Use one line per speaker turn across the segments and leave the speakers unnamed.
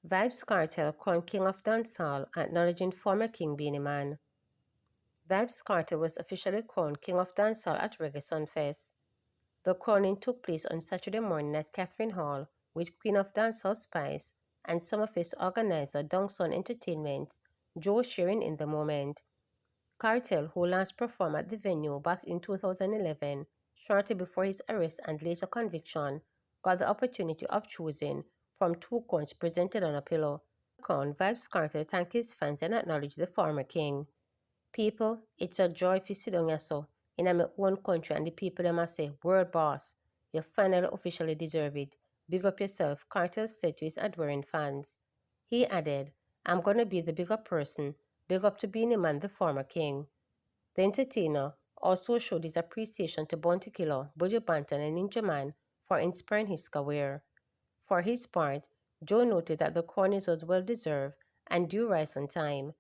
Vybz Cartel crowned King of Dancehall, acknowledging former King Beenie Man. Vybz Cartel was officially crowned King of Dancehall at Reggae Sunfest. The crowning took place on Saturday morning at Catherine Hall with Queen of Dancehall Spice and some of its organizer Dongson Entertainment's Joe sharing in the moment. Cartel, who last performed at the venue back in 2011, shortly before his arrest and later conviction, got the opportunity of choosing from two coins presented on a pillow. Crown, Vybz Cartel thanked his fans and acknowledged the former king. People, it's a joy if you sit down here so in my own country and the people them a say, "World boss, you finally officially deserve it. Big up yourself," Cartel said to his adoring fans. He added, "I'm gonna be the bigger person. Big up to Beenie Man, the former king." The entertainer also showed his appreciation to Bounty Killer, Buju Banton, and Ninja Man for inspiring his career. For his part, Joe noted that the crowning was well deserved and due rise on time.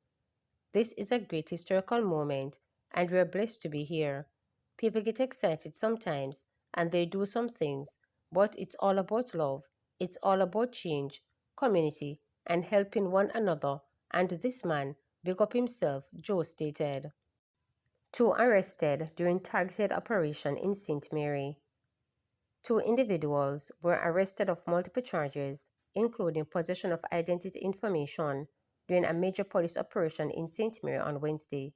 "This is a great historical moment, and we're blessed to be here. People get excited sometimes, and they do some things, but it's all about love. It's all about change, community, and helping one another, and this man, big up himself," Joe stated. Two arrested during targeted operation in St. Mary. Two individuals were arrested of multiple charges, including possession of identity information, during a major police operation in St. Mary on Wednesday.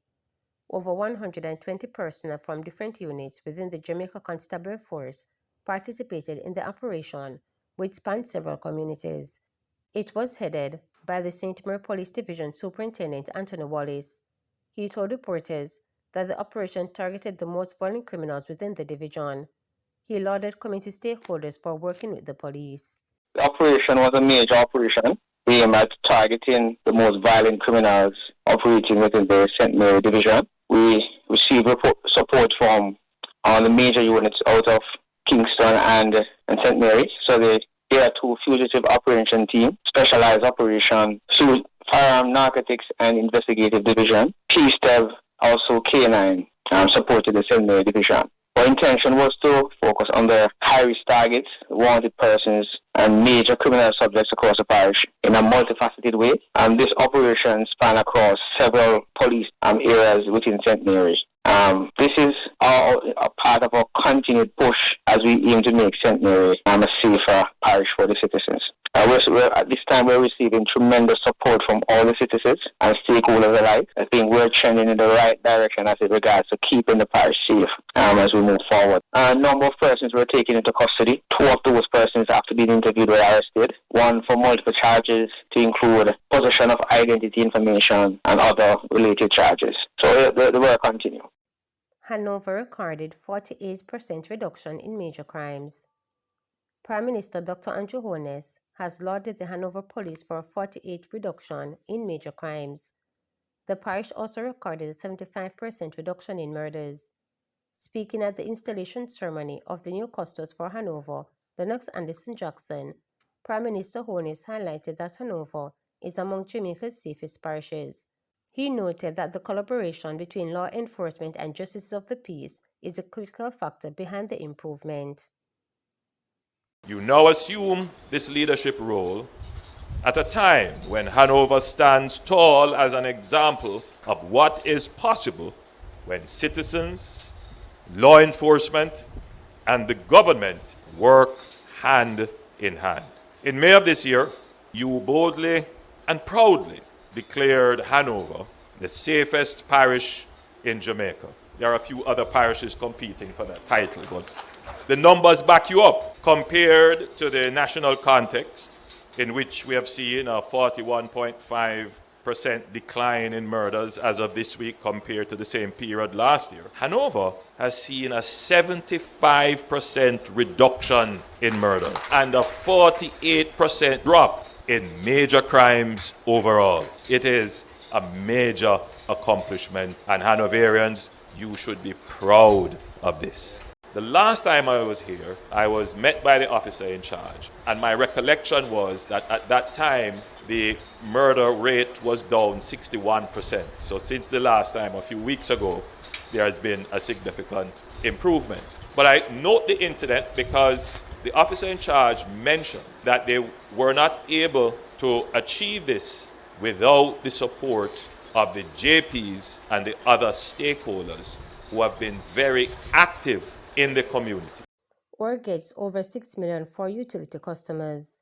Over 120 personnel from different units within the Jamaica Constabulary Force participated in the operation, which spanned several communities. It was headed by the St. Mary Police Division Superintendent Anthony Wallace. He told reporters that the operation targeted the most violent criminals within the division. He lauded community stakeholders for working with the police.
The operation was a major operation aimed at targeting the most violent criminals operating within the St. Mary Division. We received support from all the major units out of Kingston and St. Mary. So there are two fugitive operation teams, specialized operation, firearm narcotics and investigative division. Police Dev, also K9, supported the St. Mary Division. Our intention was to focus on the high-risk targets, wanted persons, and major criminal subjects across the parish in a multifaceted way. This operation spanned across several police areas within St. Mary's. This is a part of our continued push as we aim to make St. Mary a safer parish for the citizens. At this time, we're receiving tremendous support from all the citizens and stakeholders alike. I think we're trending in the right direction as it regards to keeping the parish safe as we move forward. A number of persons were taken into custody. Two of those persons, after being interviewed, were arrested. One for multiple charges, to include possession of identity information and other related charges. So the work continues.
Hanover recorded 48% reduction in major crimes. Prime Minister Dr. Andrew Holness has lauded the Hanover police for a 48% reduction in major crimes. The parish also recorded a 75% reduction in murders. Speaking at the installation ceremony of the new custos for Hanover, Lennox Anderson Jackson, Prime Minister Holness highlighted that Hanover is among Jamaica's safest parishes. He noted that the collaboration between law enforcement and justices of the peace is a critical factor behind the improvement.
You now assume this leadership role at a time when Hanover stands tall as an example of what is possible when citizens, law enforcement, and the government work hand in hand. In May of this year, you boldly and proudly declared Hanover the safest parish in Jamaica. There are a few other parishes competing for that title, but the numbers back you up compared to the national context, in which we have seen a 41.5% decline in murders as of this week compared to the same period last year. Hanover has seen a 75% reduction in murders and a 48% drop in major crimes overall. It is a major accomplishment, and Hanoverians, you should be proud of this. The last time I was here, I was met by the officer in charge, and my recollection was that at that time, the murder rate was down 61%. So since the last time, a few weeks ago, there has been a significant improvement. But I note the incident because the officer in charge mentioned that they were not able to achieve this without the support of the JPs and the other stakeholders who have been very active in the community.
OR gets over 6 million for utility customers.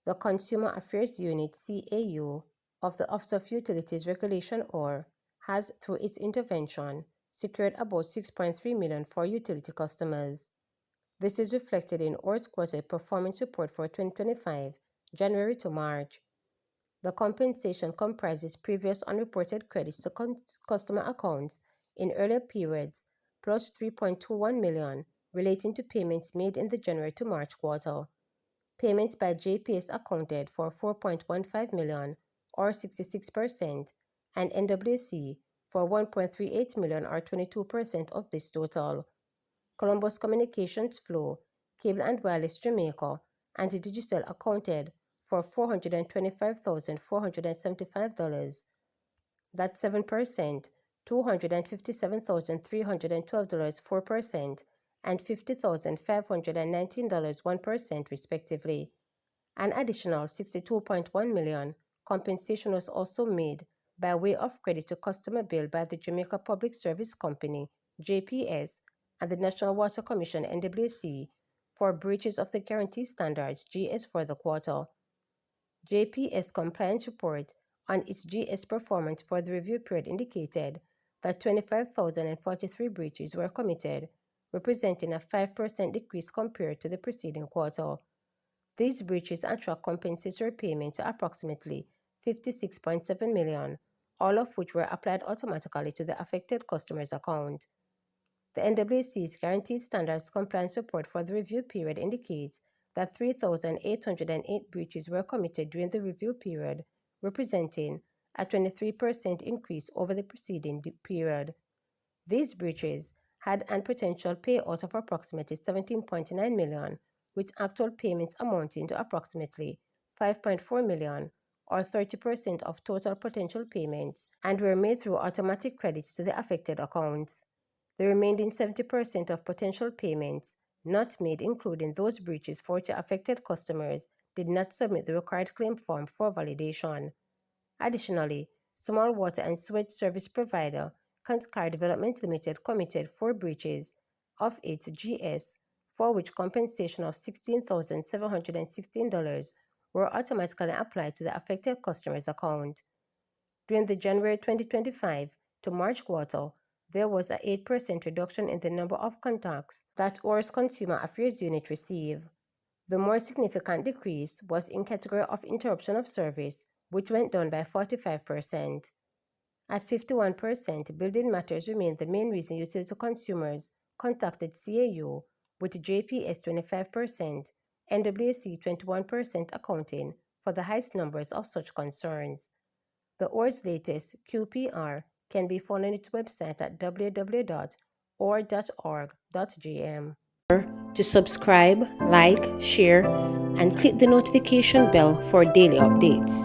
The Consumer Affairs Unit CAU of the Office of Utilities Regulation OR has, through its intervention, secured about 6.3 million for utility customers. This is reflected in OR's quarterly performance report for 2025, January to March. The compensation comprises previous unreported credits to customer accounts in earlier periods, plus 3.21 million relating to payments made in the January to March quarter. Payments by JPS accounted for 4.15 million, or 66%, and NWC for 1.38 million, or 22% of this total. Columbus Communications Flow, Cable and Wireless Jamaica, and Digicel accounted for $425,475. That's 7%, $257,312 4%, and $50,519 1% respectively. An additional $62.1 million compensation was also made by way of credit to customer bill by the Jamaica Public Service Company, JPS, and the National Water Commission, NWC, for breaches of the Guarantee Standards, GS, for the quarter. JPS compliance report on its GS performance for the review period indicated that 25,043 breaches were committed, representing a 5% decrease compared to the preceding quarter. These breaches attract compensatory payments to approximately $56.7 million, all of which were applied automatically to the affected customer's account. The NWC's Guaranteed Standards Compliance Report for the review period indicates that 3,808 breaches were committed during the review period, representing a 23% increase over the preceding period. These breaches had a potential payout of approximately $17.9 million, with actual payments amounting to approximately $5.4 million, or 30% of total potential payments, and were made through automatic credits to the affected accounts. The remaining 70% of potential payments not made, including those breaches for which affected customers did not submit the required claim form for validation. Additionally, small water and sewage service provider Car Development Limited committed 4 breaches of its GS, for which compensation of $16,716 were automatically applied to the affected customer's account. During the January 2025 to March quarter, there was an 8% reduction in the number of contacts that OR's Consumer Affairs Unit received. The more significant decrease was in category of interruption of service, which went down by 45%. At 51%, building matters remained the main reason utility consumers contacted CAU, with JPS 25%, NWC 21% accounting for the highest numbers of such concerns. The OR's latest QPR can be found on its website at www.or.org.gm. To subscribe, like, share, and click the notification bell for daily updates.